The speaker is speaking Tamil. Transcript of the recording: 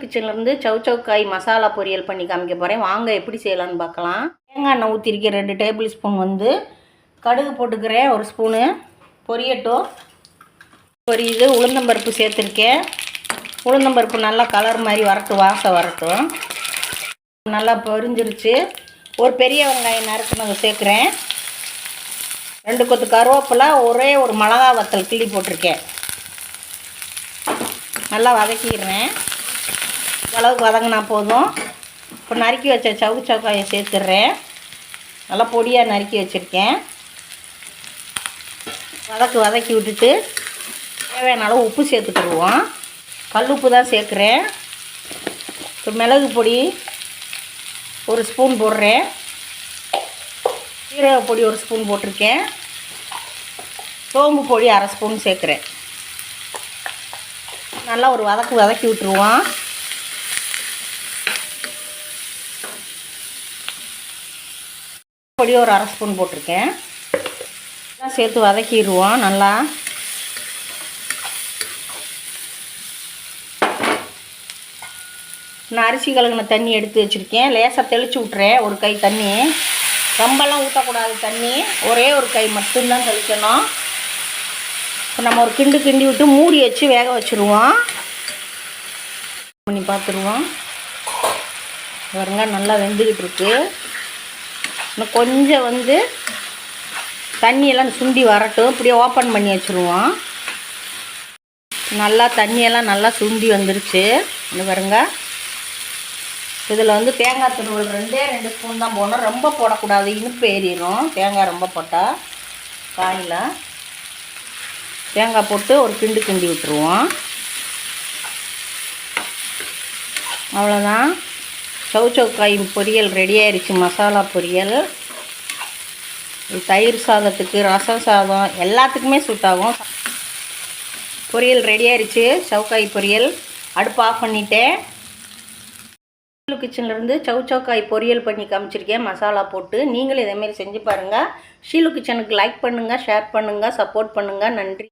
கிச்சன்லேருந்து சவுச்சவுக்காய் மசாலா பொரியல் பண்ணி காமிக்க போகிறேன். வாங்க எப்படி செய்யலான்னு பார்க்கலாம். தேங்காய் எண்ணெய் ஊற்றிருக்கேன் 2 டேபிள் ஸ்பூன். கடுகு போட்டுக்கிறேன் 1 ஸ்பூனு. பொரியட்டும். பொரியுது. உளுந்தம்பருப்பு சேர்த்துருக்கேன். உளுந்தம்பருப்பு நல்லா கலர் மாதிரி வரட்டும், வாசம் வரட்டும். நல்லா பொரிஞ்சிருச்சு. ஒரு பெரிய வெங்காயம் நறுக்குனதை சேர்க்குறேன். 2 கொத்து கருவேப்பிலை, ஒரே ஒரு மிளகா வத்தல் கிள்ளி போட்டிருக்கேன். நல்லா வதக்கிடுறேன். அளவுக்கு வதங்கினா போதும். இப்போ நறுக்கி வச்ச சவுக்காயை சேர்த்துடுறேன். நல்லா பொடியாக நறுக்கி வச்சுருக்கேன். வதக்கி விட்டுட்டு தேவையான அளவு உப்பு சேர்த்துக்கிடுவோம். கல் உப்பு தான் சேர்க்குறேன். இப்போ மிளகு பொடி 1 ஸ்பூன் போடுறேன். சீரக பொடி 1 ஸ்பூன் போட்டிருக்கேன். சோம்பு பொடி 1/2 ஸ்பூன் சேர்க்குறேன். நல்லா ஒரு வதக்கி விட்டுருவோம். பொடி ஒரு 1/2 ஸ்பூன் போட்டிருக்கேன். எல்லாம் சேர்த்து வதக்கிடுவோம். நல்லா நான் அரிசி கழுகுன தண்ணி எடுத்து வச்சுருக்கேன். லேசாக தெளித்து விட்றேன். ஒரு கை தண்ணி, ரொம்பலாம் ஊற்றக்கூடாது தண்ணி, ஒரே ஒரு கை மட்டும்தான் தெளிக்கணும். இப்போ நம்ம ஒரு கிண்டி விட்டு மூடி வச்சு வேக வச்சுருவோம். பண்ணி பார்த்துருவோம். பாருங்க நல்லா வெந்துக்கிட்டு இருக்கு. இன்னும் கொஞ்சம் தண்ணியெல்லாம் சுண்டி வரட்டும். இப்படியே ஓப்பன் பண்ணி வச்சுருவோம். நல்லா தண்ணியெல்லாம் நல்லா சுண்டி வந்துருச்சு. இன்னும் பாருங்க. இதில் தேங்காய் துருவல் 2 ஸ்பூன் தான் போடணும். ரொம்ப போடக்கூடாது, இனிப்பு ஏறிடும். தேங்காய் ரொம்ப போட்டால் காயில். தேங்காய் போட்டு ஒரு கிண்டி விட்டுருவோம். அவ்வளோதான். சவுச்சவுக்காய் பொரியல் ரெடி ஆயிடுச்சு. மசாலா பொரியல் தயிர் சாதத்துக்கு, ரசம் சாதம் எல்லாத்துக்குமே சூட் ஆகும். பொரியல் ரெடி ஆயிடுச்சு. சவுக்காய் பொரியல். அடுப்பு ஆஃப் பண்ணிட்டேன். கிச்சன்லேருந்து சவுச்சவுக்காய் பொரியல் பண்ணி காமிச்சிருக்கேன் மசாலா போட்டு. நீங்களும் இதேமாரி செஞ்சு பாருங்கள். ஷீலு கிச்சனுக்கு லைக் பண்ணுங்கள், ஷேர் பண்ணுங்கள், சப்போர்ட் பண்ணுங்கள். நன்றி.